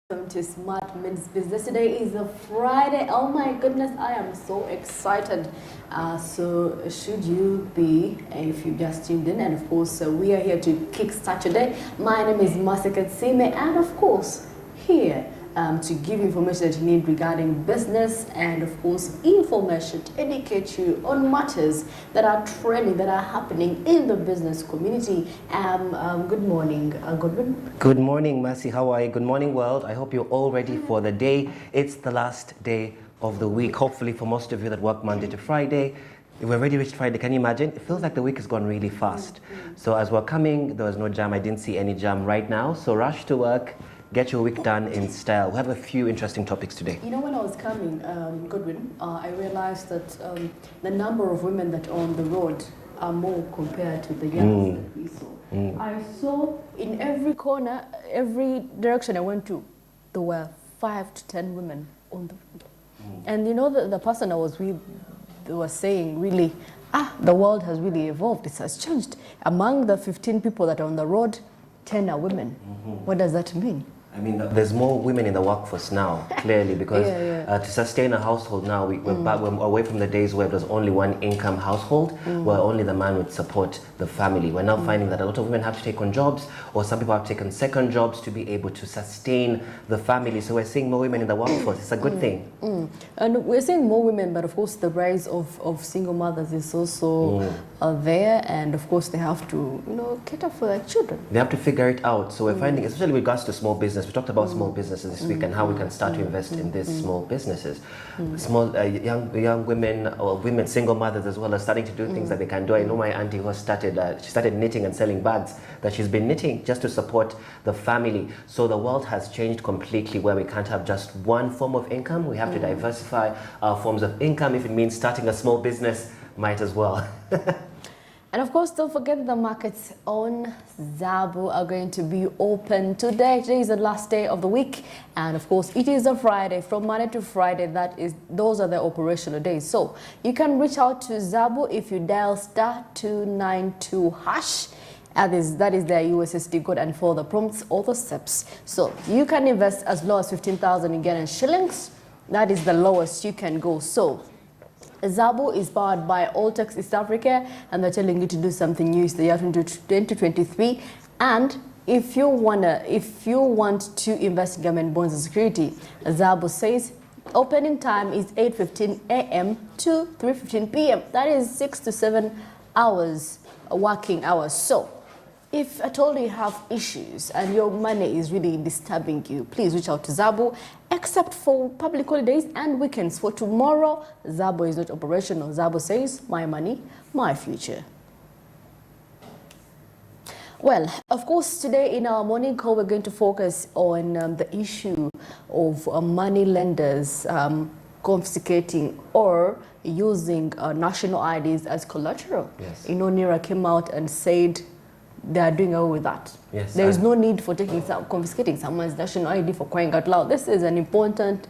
Welcome to Smart Minutes Business. Today is a Friday. Oh my goodness, I am so excited. So should you be, if you just tuned in, and of course we are here to kickstart today. My name is Masika Tsime, and of course here to give you information that you need regarding business, and of course information to educate you on matters that are trending, that are happening in the business community. Good morning, Godwin. Good morning, Mercy. How are you? Good morning, world. I hope you're all ready for the day. It's the last day of the week. Hopefully, for most of you that work Monday to Friday, we've already reached Friday. Can you imagine? It feels like the week has gone really fast. So as we're coming, there was no jam. I didn't see any jam right now. So rush to work. Get your week done in style. We have a few interesting topics today. You know, when I was coming, Godwin, I realized that the number of women that are on the road are more compared to the young that we saw. I saw in every corner, every direction I went to, there were 5 to 10 women on the road. And you know, the person I was with, they were saying really, the world has really evolved. It has changed. Among the 15 people that are on the road, 10 are women. What does that mean? I mean, there's more women in the workforce now, clearly, because to sustain a household now, we're away from the days where there's only one income household, where only the man would support the family. We're now finding that a lot of women have to take on jobs, or some people have taken second jobs to be able to sustain the family. So we're seeing more women in the workforce. It's a good thing. And we're seeing more women, but of course the rise of single mothers is also there, and of course they have to, you know, cater for their children. They have to figure it out. So we're finding, especially with regards to small business, we talked about small businesses this week and how we can start to invest in these small businesses. Small young women, or women, single mothers as well, are starting to do things that they can do. I know my auntie who started, she started knitting and selling bags that she's been knitting just to support the family. So the world has changed completely, where we can't have just one form of income. We have to diversify our forms of income. If it means starting a small business, might as well. And of course, don't forget the markets on Zabu are going to be open today. Today is the last day of the week, and of course, it is a Friday. From Monday to Friday, those are the operational days. So you can reach out to Zabu if you dial *292#. That is their USSD code, and for the prompts or the steps. So you can invest as low as 15,000 in Ghanaian shillings. That is the lowest you can go. So Zabu is powered by Alltex East Africa, and they're telling you to do something new. It's the year 2023, and if you want to invest in government bonds and security, Zabu says opening time is 8:15 a.m. to 3:15 p.m. That is 6 to 7 hours working hours. So if at all you have issues and your money is really disturbing you, please reach out to Zabu, except for public holidays and weekends. For tomorrow, Zabu is not operational. Zabu says, my money, my future. Well, of course, today in our morning call, we're going to focus on the issue of money lenders confiscating or using national IDs as collateral. Yes. You know, NIRA came out and said they are doing away with that. Yes, there is no need for confiscating someone's national ID for crying out loud. This is an important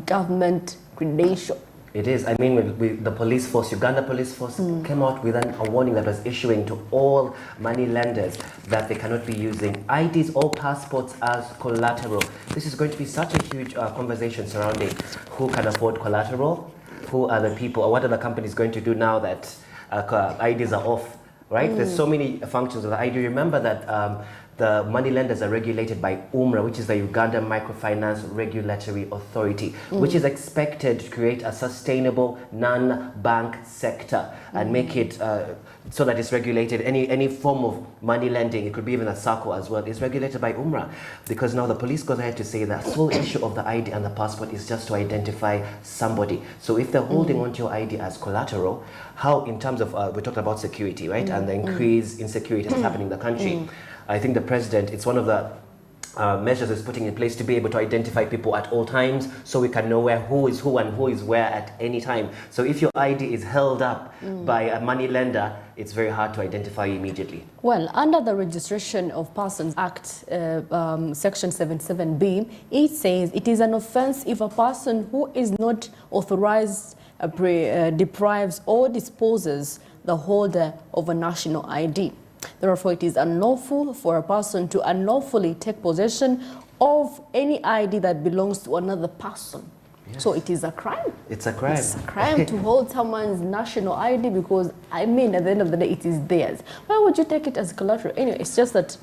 government credential. It is. I mean, with the police force, Uganda police force came out with a warning that was issuing to all money lenders that they cannot be using IDs or passports as collateral. This is going to be such a huge conversation surrounding who can afford collateral, who are the people, or what are the companies going to do now that IDs are off. Right? There's so many functions of the ID. Remember that the money lenders are regulated by UMRA, which is the Uganda Microfinance Regulatory Authority, which is expected to create a sustainable non-bank sector and make it so that it's regulated. Any form of money lending, it could be even a SACCO as well, is regulated by UMRA, because now the police goes ahead to say that the sole issue of the ID and the passport is just to identify somebody. So if they're holding onto your ID as collateral, how, in terms of, we talked about security, right, and the increased insecurity that's happening in the country, I think the president, it's one of the measures is putting in place to be able to identify people at all times, so we can know who is who and who is where at any time. So if your ID is held up by a money lender, it's very hard to identify you immediately. Well, under the Registration of Persons Act, Section 77B, it says it is an offense if a person who is not authorized deprives or disposes the holder of a national ID. Therefore, it is unlawful for a person to unlawfully take possession of any ID that belongs to another person. Yes. So it is a crime. It's a crime. It's a crime to hold someone's national ID because, I mean, at the end of the day, it is theirs. Why would you take it as collateral? Anyway, it's just that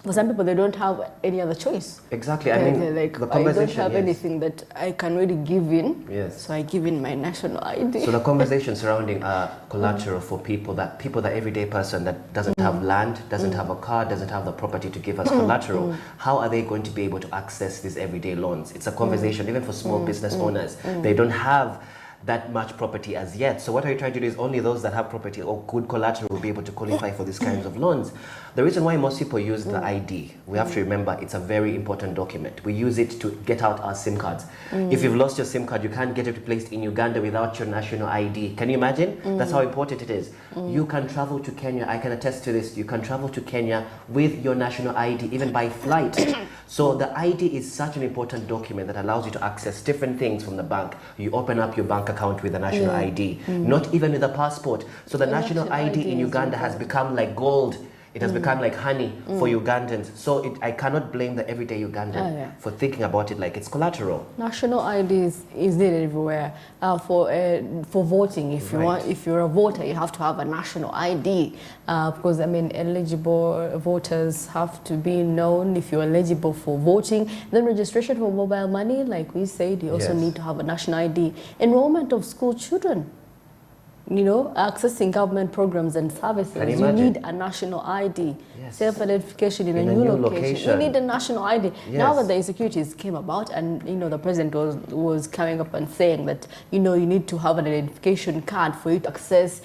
for some people, they don't have any other choice. Exactly. I mean, like, the conversation, I don't have anything that I can really give in. Yes. So I give in my national ID. So the conversation surrounding collateral for people, that everyday person that doesn't have land, doesn't have a car, doesn't have the property to give us collateral, how are they going to be able to access these everyday loans? It's a conversation, even for small business owners. They don't have that much property as yet. So what are you trying to do is only those that have property or good collateral will be able to qualify for these kinds of loans. The reason why most people use the ID, we have to remember it's a very important document. We use it to get out our SIM cards. If you've lost your SIM card, you can't get it replaced in Uganda without your national ID. Can you imagine? That's how important it is. You can travel to Kenya, I can attest to this, you can travel to Kenya with your national ID, even by flight. So the ID is such an important document that allows you to access different things from the bank. You open up your bank account with a national ID, not even with a passport. So the national ID in Uganda has become like gold. It has become like honey for Ugandans. So I cannot blame the everyday Ugandan for thinking about it like it's collateral. National ID is needed everywhere for voting. If you want, if you're a voter, you have to have a national ID. Because I mean, eligible voters have to be known if you're eligible for voting. Then registration for mobile money, like we said, you also need to have a national ID. Enrollment of school children. You know, accessing government programs and services, you need a national ID. Yes. Self-identification in a new location. You need a national ID. Yes. Now that the insecurities came about, and you know, the president was coming up and saying that you know you need to have an identification card for you to access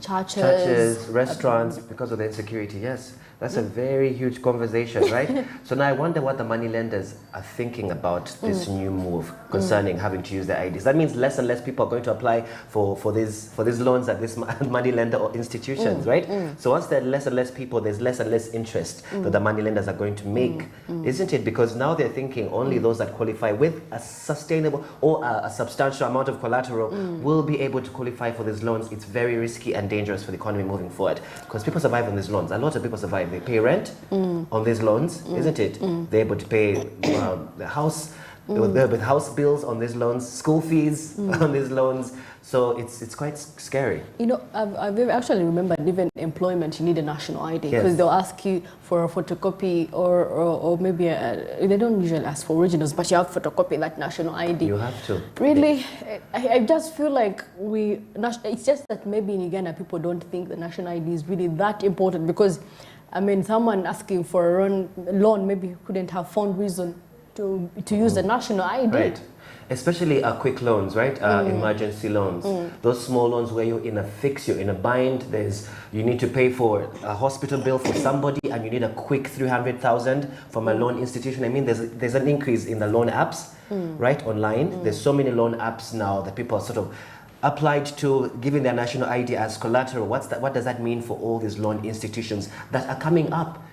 churches, restaurants, because of the insecurity. Yes. That's a very huge conversation, right? So now I wonder what the money lenders are thinking about this new move concerning having to use their IDs. That means less and less people are going to apply for these loans at this money lender or institutions, right? So once there are less and less people, there's less and less interest that the money lenders are going to make, isn't it? Because now they're thinking only those that qualify with a sustainable or a substantial amount of collateral will be able to qualify for these loans. It's very risky and dangerous for the economy moving forward because people survive on these loans. A lot of people survive. They pay rent on these loans, isn't it? They're able to pay the house, with house bills on these loans, school fees on these loans. So it's quite scary. You know, I've actually remembered even employment, you need a national ID because they'll ask you for a photocopy or maybe they don't usually ask for originals, but you have to photocopy that national ID. You have to. Really, I just feel like it's just that maybe in Uganda people don't think the national ID is really that important because I mean, someone asking for a loan maybe couldn't have found reason to use the national ID. Right. Especially quick loans, right? Emergency loans. Those small loans where you're in a fix, you're in a bind, you need to pay for a hospital bill for somebody and you need a quick 300,000 from a loan institution. I mean, there's an increase in the loan apps, right, online. There's so many loan apps now that people are sort of applied to giving their national ID as collateral. What does that mean for all these loan institutions that are coming up?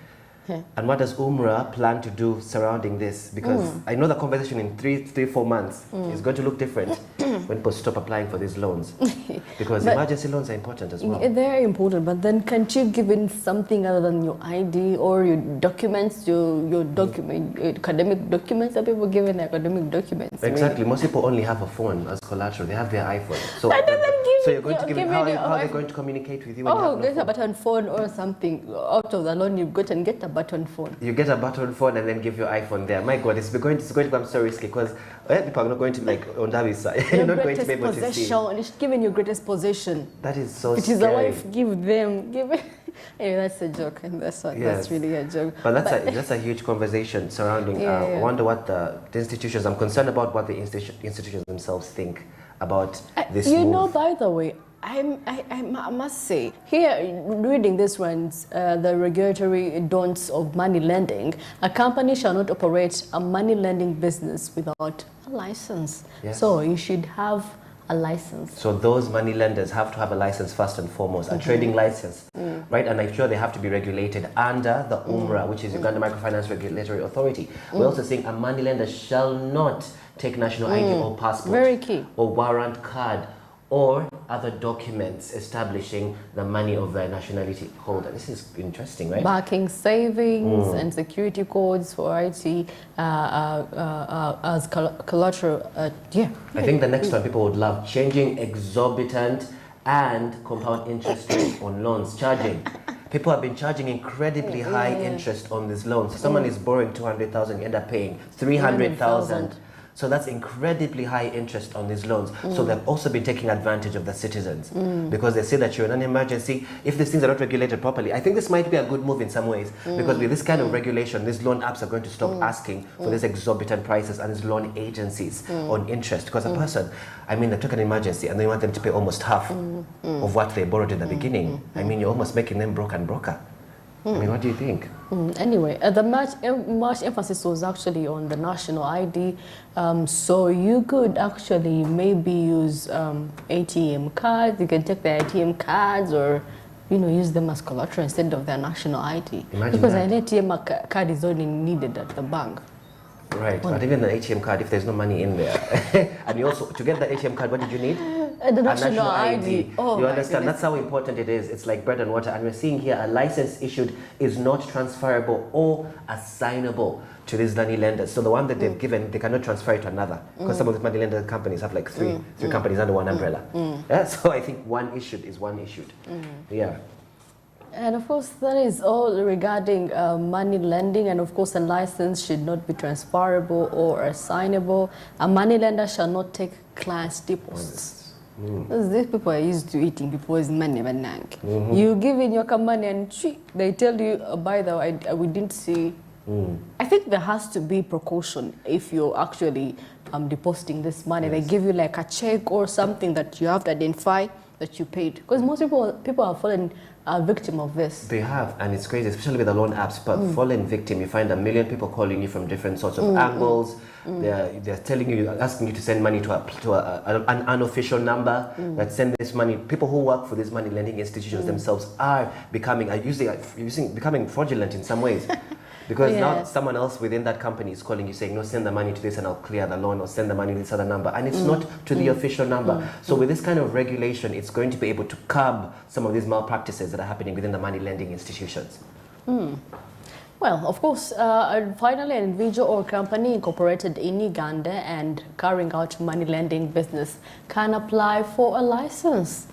And what does UMRA plan to do surrounding this? Because I know the conversation in 3-4 months is going to look different when people stop applying for these loans. Because emergency loans are important as well. They're important, but then can't you give in something other than your ID or your documents, your academic documents? That people give in academic documents. Exactly. Most people only have a phone as collateral. They have their iPhone. So, you're going to give them, how are they going to communicate with you when you have no get phone? A button phone or something out of the loan you've got and get a button phone. You get a button phone and then give your iPhone there. My God, it's going to become so risky because people are not going to like on Davi's side. You're not going to be able to see. It's giving your greatest possession. That is so scary. It is a life. Give them. Anyway, that's a joke, and that's really a joke. But that's a huge conversation surrounding. I wonder what the institutions. I'm concerned about what the institutions themselves think about this. You know, by the way, I must say, here, reading this one's, the regulatory don'ts of money lending, a company shall not operate a money lending business without a license. Yes. So you should have a license. So those money lenders have to have a license first and foremost, a trading license, right? And I'm sure they have to be regulated under the UMRA, which is Uganda Microfinance Regulatory Authority. We're also saying a money lender shall not take national ID or passport Very key. or warrant card or other documents establishing the money of their nationality holder. This is interesting, right? Backing savings and security codes for IT as collateral. Yeah. I think the next one people would love, changing exorbitant and compound interest rates on loans, charging. People have been charging incredibly high interest on these loans. Someone is borrowing 200,000, you end up paying 300,000. So that's incredibly high interest on these loans. So they've also been taking advantage of the citizens because they say that you're in an emergency. If these things are not regulated properly, I think this might be a good move in some ways because with this kind of regulation, these loan apps are going to stop asking for these exorbitant prices and these loan agencies on interest. Because a person, I mean, they took an emergency and they want them to pay almost half of what they borrowed in the beginning. I mean, you're almost making them broke and broker. I mean, what do you think? Anyway, the much emphasis was actually on the national ID. So you could actually maybe use ATM cards. You can take the ATM cards or, use them as collateral instead of their national ID. Imagine because that. an ATM card is only needed at the bank. Right, but even an ATM card, if there's no money in there. And you also, to get the ATM card, what did you need? The national ID. Oh, you understand? That's how important it is. It's like bread and water. And we're seeing here a license issued is not transferable or assignable to these money lenders. So the one that they've given, they cannot transfer it to another. Because some of the money lender companies have like three companies under one umbrella. Yeah? So I think one issued is one issued. Yeah. And of course, that is all regarding money lending. And of course, a license should not be transferable or assignable. A money lender shall not take clients' deposits. These people are used to eating people's money. You give in your money and they tell you, by the way, we didn't see. I think there has to be precaution if you're actually depositing this money. They give you like a check or something that you have to identify that you paid. Because most people are falling victim of this. They have, and it's crazy, especially with the loan apps. But fallen victim, you find a million people calling you from different sorts of angles. They're telling you, asking you to send money to an unofficial number. That send this money. People who work for these money lending institutions themselves are becoming becoming fraudulent in some ways. Because now someone else within that company is calling you saying, no, send the money to this and I'll clear the loan, or send the money to this other number. And it's not to the official number. So with this kind of regulation, it's going to be able to curb some of these malpractices that are happening within the money lending institutions. Well, of course, finally, an individual or company incorporated in Uganda and carrying out money lending business can apply for a license.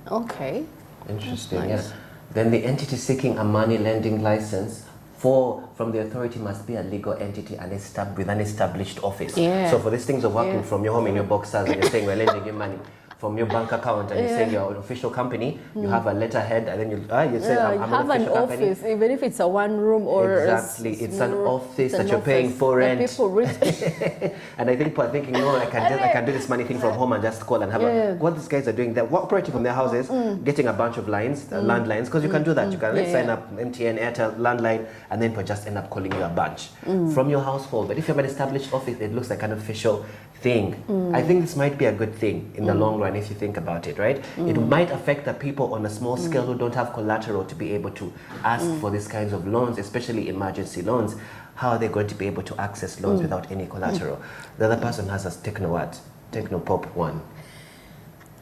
Okay. Interesting, Nice. yes. Then the entity seeking a money lending license from the authority must be a legal entity and with an established office. Yeah. So for these things of working from your home in your boxers and you're saying we're lending you money from your bank account and you're saying you're an official company, you have a letterhead and then you say I'm have an an official office, company. even if it's a one room or Exactly, it's an office that you're paying for rent. People rich. And I think people are thinking, no, I can do this money thing from home and just call and have what these guys are doing. They're operating from their houses, getting a bunch of lines, landlines, because you can do that. You can sign up MTN, Airtel, landline, and then people just end up calling you a bunch from your household. But if you have an established office, it looks like an official thing. I think this might be a good thing in the long run if you think about it, right? It might affect the people on a small scale who don't have collateral to be able to ask for these kinds of loans, especially emergency loans. How are they going to be able to access loans without any collateral? The other person has a Techno Pop 1,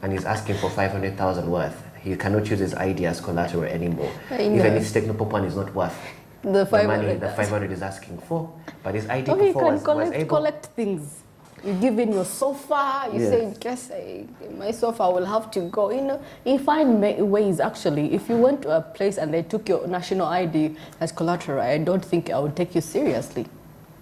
and he's asking for 500,000 worth. He cannot use his ID as collateral anymore. Even if Techno Pop 1 is not worth the money the 500 is asking for, but his ID before was able. Collect things. You give in your sofa, you say, guess my sofa will have to go. You find ways actually. If you went to a place and they took your national ID as collateral, I don't think I would take you seriously.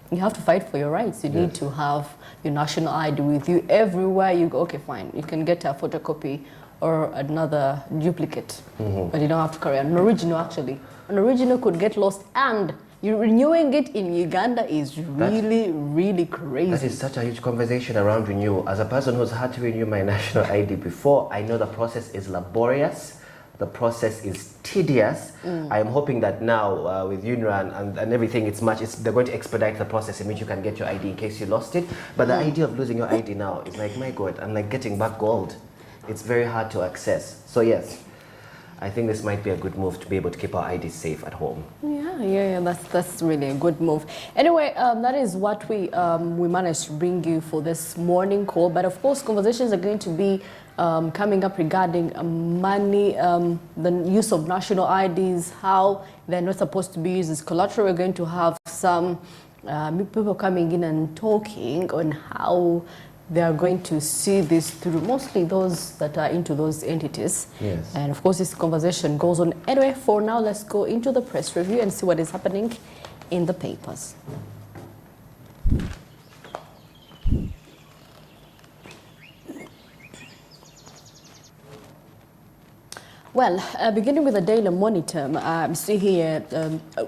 You have to fight for your rights. You need to have your national ID with you everywhere you go. Okay, fine. You can get a photocopy or another duplicate, but you don't have to carry an original actually. An original could get lost, and renewing it in Uganda is really crazy. That is such a huge conversation around renewal. As a person who's had to renew my national ID before, I know the process is laborious. The process is tedious. I am hoping that now with UNRWA and everything, they're going to expedite the process in which you can get your ID in case you lost it. But the idea of losing your ID now is like, my God, I'm like getting back gold. It's very hard to access. So yes. I think this might be a good move to be able to keep our IDs safe at home. Yeah, that's really a good move. Anyway, that is what we managed to bring you for this morning call. But of course, conversations are going to be coming up regarding money, the use of national IDs, how they're not supposed to be used as collateral. We're going to have some people coming in and talking on how they are going to see this through, mostly those that are into those entities. Yes. And of course, this conversation goes on. Anyway, for now, let's go into the press review and see what is happening in the papers. Well, beginning with the Daily Monitor, see here,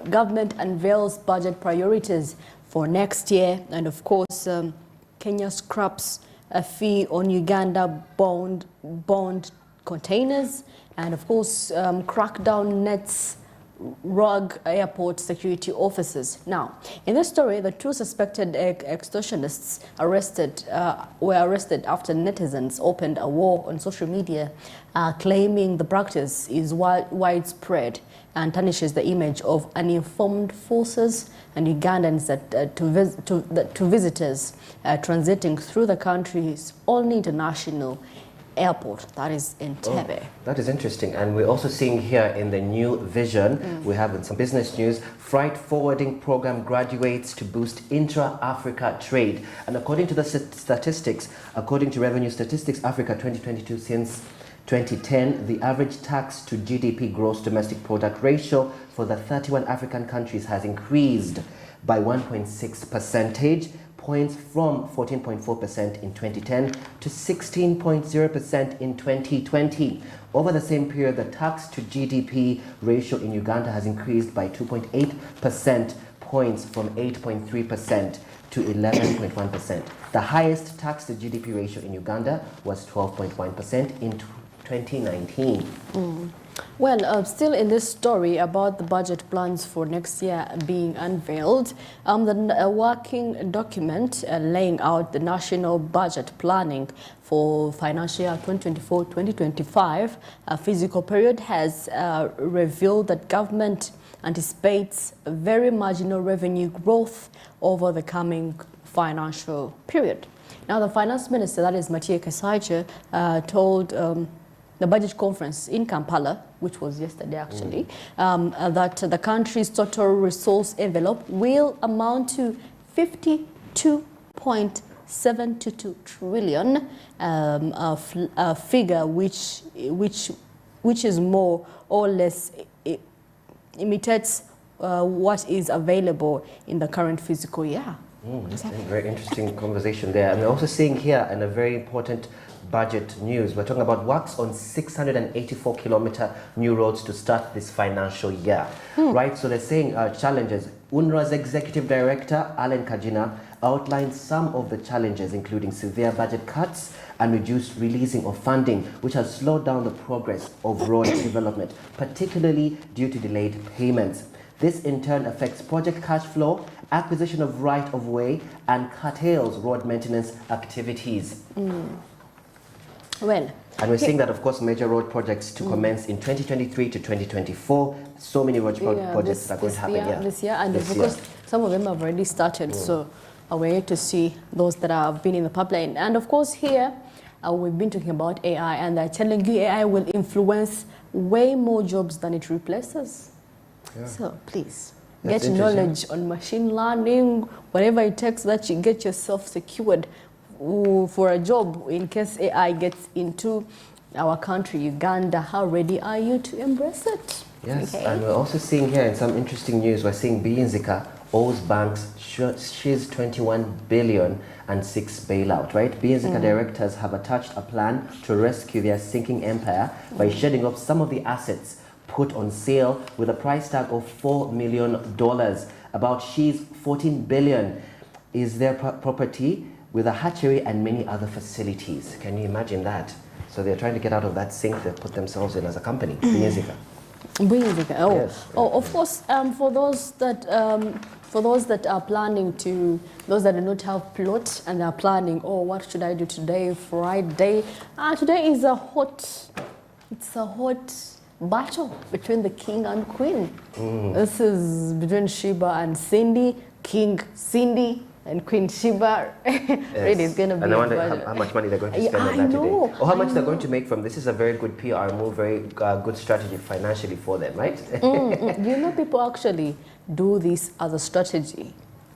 government unveils budget priorities for next year, and of course, Kenya scraps a fee on Uganda bond containers, and of course, crackdown nets rogue airport security officers. Now, in this story, the two suspected extortionists were arrested after netizens opened a war on social media, claiming the practice is widespread and tarnishes the image of uninformed forces and Ugandans to visitors transiting through the country's only international airport, that is in Entebbe. Oh, that is interesting. And we're also seeing here in the new vision, we have in some business news, freight forwarding program graduates to boost intra-Africa trade. And according to the statistics, according to Revenue Statistics Africa 2022, since 2010, the average tax to GDP gross domestic product ratio for the 31 African countries has increased by 1.6 percentage points from 14.4% in 2010 to 16.0% in 2020. Over the same period, the tax to GDP ratio in Uganda has increased by 2.8% points from 8.3% to 11.1%. The highest tax to GDP ratio in Uganda was 12.1% in 2019. Well, still in this story about the budget plans for next year being unveiled, the working document laying out the national budget planning for financial year 2024-2025 fiscal period has revealed that government anticipates very marginal revenue growth over the coming financial period. Now, the finance minister, that is Matia Kasaija, told the budget conference in Kampala, which was yesterday actually, that the country's total resource envelope will amount to 52.722 trillion, a figure which is more or less imitates what is available in the current fiscal year. That's a very interesting conversation there. And we're also seeing here in a very important budget news, we're talking about works on 684-kilometer new roads to start this financial year. Right, so they're saying challenges. UNRWA's Executive Director, Alan Kajina, outlined some of the challenges, including severe budget cuts and reduced releasing of funding, which has slowed down the progress of road development, particularly due to delayed payments. This in turn affects project cash flow, acquisition of right-of-way, and curtails road maintenance activities. Well, and we're seeing that, of course, major road projects to commence in 2023 to 2024. So many road projects are going to happen this year, and of course, some of them have already started. So we're yet to see those that have been in the pipeline. And of course, here we've been talking about AI, and they're telling you AI will influence way more jobs than it replaces. Yeah. So please get knowledge on machine learning, whatever it takes that you get yourself secured for a job in case AI gets into our country, Uganda. How ready are you to embrace it? Yes, okay. And we're also seeing here in some interesting news, we're seeing Bienzika owes banks she's 21 billion and 6 bailout, right? Bienzika directors have attached a plan to rescue their sinking empire by shedding off some of the assets put on sale with a price tag of $4 million. About she's 14 billion is their property, with a hatchery and many other facilities. Can you imagine that? So they're trying to get out of that sink they've put themselves in as a company, Bienzika. Bienzika, yes. Of course, for those that are planning to, those that do not have plot and are planning, what should I do today, Friday? Today is a hot battle between the king and queen. This is between Sheba and Cindy, King Cindy and Queen Sheba. Really, it's going to be. And I wonder how much money they're going to spend on that today. Or how much they're going to make from this. Is a very good PR move, very good strategy financially for them, right? You know, people actually do this as a strategy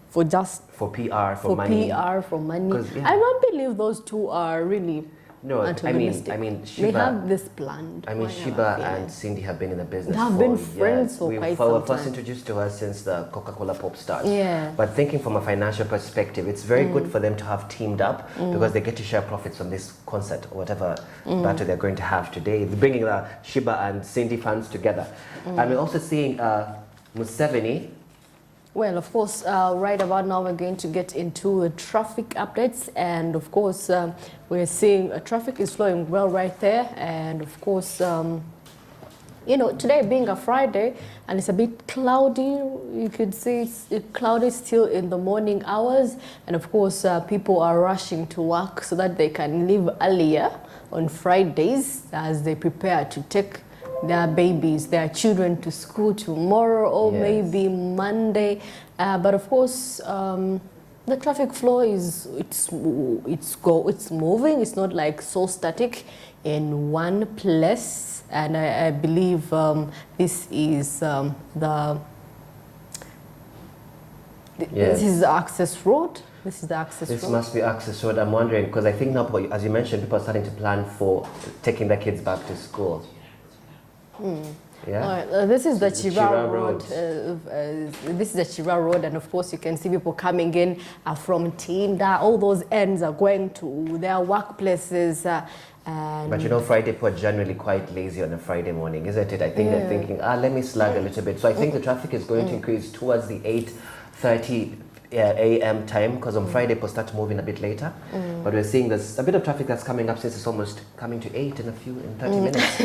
for PR, for money. PR, for money. Yeah. I don't believe those two are really. No, I mean, Sheba, they have this planned. I mean, Sheba and Cindy have been in the business. They have been friends for quite some time. We were first introduced to her since the Coca-Cola Pop stars. Yeah. But thinking from a financial perspective, it's very good for them to have teamed up because they get to share profits from this concert or whatever battle they're going to have today. Bringing the Sheba and Cindy fans together. And we're also seeing Museveni. Well, of course, right about now we're going to get into the traffic updates, and of course we're seeing traffic is flowing well right there, and of course you know, today being a Friday and it's a bit cloudy, you could see it's cloudy still in the morning hours, and of course people are rushing to work so that they can leave earlier on Fridays as they prepare to take their babies, their children to school tomorrow or maybe Monday. But of course, the traffic flow is it's moving. It's not like so static in one place. And I believe this is this is the access road. This is the access road. This must be access road. I'm wondering because I think now, as you mentioned, people are starting to plan for taking their kids back to school. Yeah. This is the Chira Road. This is the Chira Road, and of course you can see people coming in from Tinda. All those ends are going to their workplaces. But you know, Friday people are generally quite lazy on a Friday morning, isn't it? I think they're thinking, let me slug a little bit. So I think the traffic is going to increase towards the 8:30 a.m. time because on Friday people start moving a bit later. But we're seeing there's a bit of traffic that's coming up since it's almost coming to 8 in 30 minutes.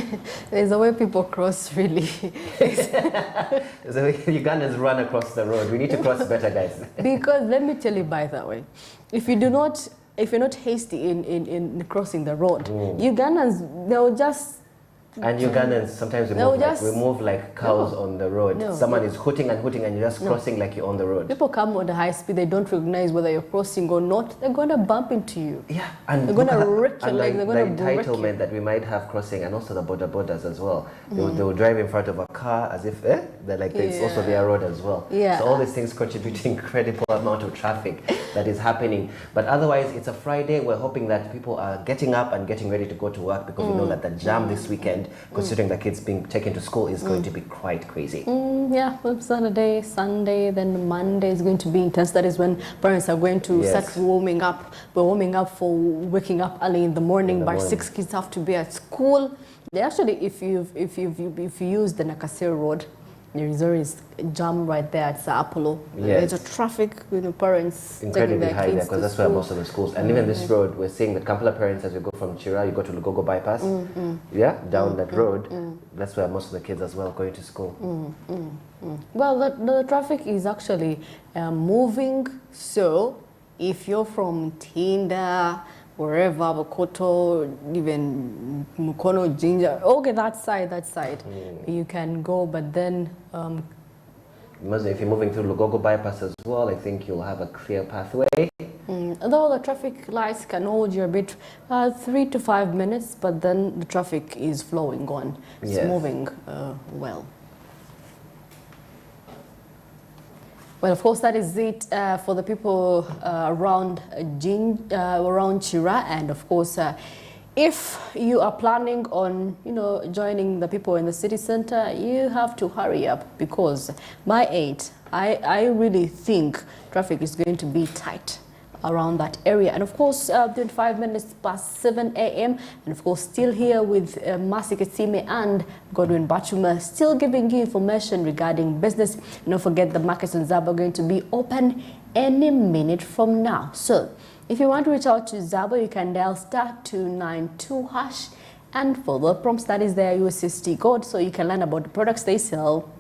There's a way people cross, really. There's a way Ugandans run across the road. We need to cross better, guys. Because let me tell you, by the way, if you're not hasty in crossing the road, Ugandans, they'll just. And Ugandans sometimes we move like cows on the road. Someone is hooting and hooting and you're just crossing like you're on the road. People come on the high speed, they don't recognize whether you're crossing or not. They're going to bump into you. Yeah, and they're going to wreck your leg. They're going to break you. The entitlement that we might have crossing, and also the borders as well. They will drive in front of a car as if they're like it's also their road as well. Yeah. So all these things contribute to incredible amount of traffic that is happening. But otherwise, it's a Friday. We're hoping that people are getting up and getting ready to go to work because we know that the jam this weekend, considering the kids being taken to school, is going to be quite crazy. Yeah, well, Saturday, Sunday, then Monday is going to be intense. That is when parents are going to start warming up. We're warming up for waking up early in the morning. By 6 kids have to be at school. They actually, if you use the Nakasero Road, there is always a jam right there at Apollo. There's a traffic with the parents incredibly high there because that's where most of the schools. And even this road, we're seeing that Kampala parents, as we go from Chira, you go to Lugogo bypass, down that road. That's where most of the kids as well are going to school. Well, the traffic is actually moving. So if you're from Tinda, wherever, Bokoto, even Mukono, Jinja, okay, that side, you can go, but then if you're moving through Lugogo bypass as well, I think you'll have a clear pathway. Although the traffic lights can hold you a bit, 3 to 5 minutes, but then the traffic is flowing on. It's moving well. Well, of course, that is it for the people around Chira, and of course, if you are planning on, joining the people in the city center, you have to hurry up because by 8, I really think traffic is going to be tight around that area. And of course, 25 minutes past 7 a.m. and of course still here with Masi Ketime and Godwin Bachuma, still giving you information regarding business. And don't forget the markets in Zabo are going to be open any minute from now. So if you want to reach out to Zabo, you can dial *292# and for the prompts that is their USSD code, so you can learn about the products they sell,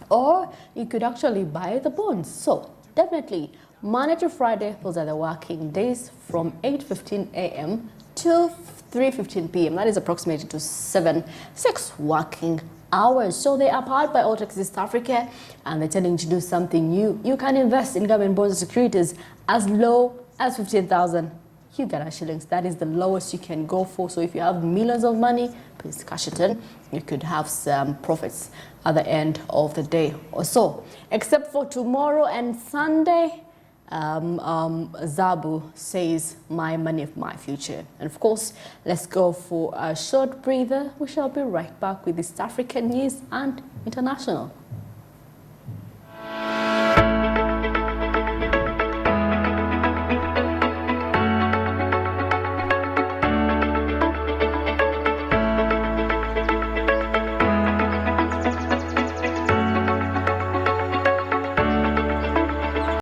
or you could actually buy the bonds. So definitely Monday to Friday, those are the working days from 8:15 a.m. to 3:15 p.m. That is approximately to 6 working hours. So they are powered by Autox East Africa, and they're telling you to do something new. You can invest in government bonds and securities as low as 15,000 Uganda shillings. That is the lowest you can go for. So if you have millions of money, please cash it in. You could have some profits at the end of the day or so. Except for tomorrow and Sunday, Zabu says, my money, my future. And of course, let's go for a short breather. We shall be right back with East African news and international.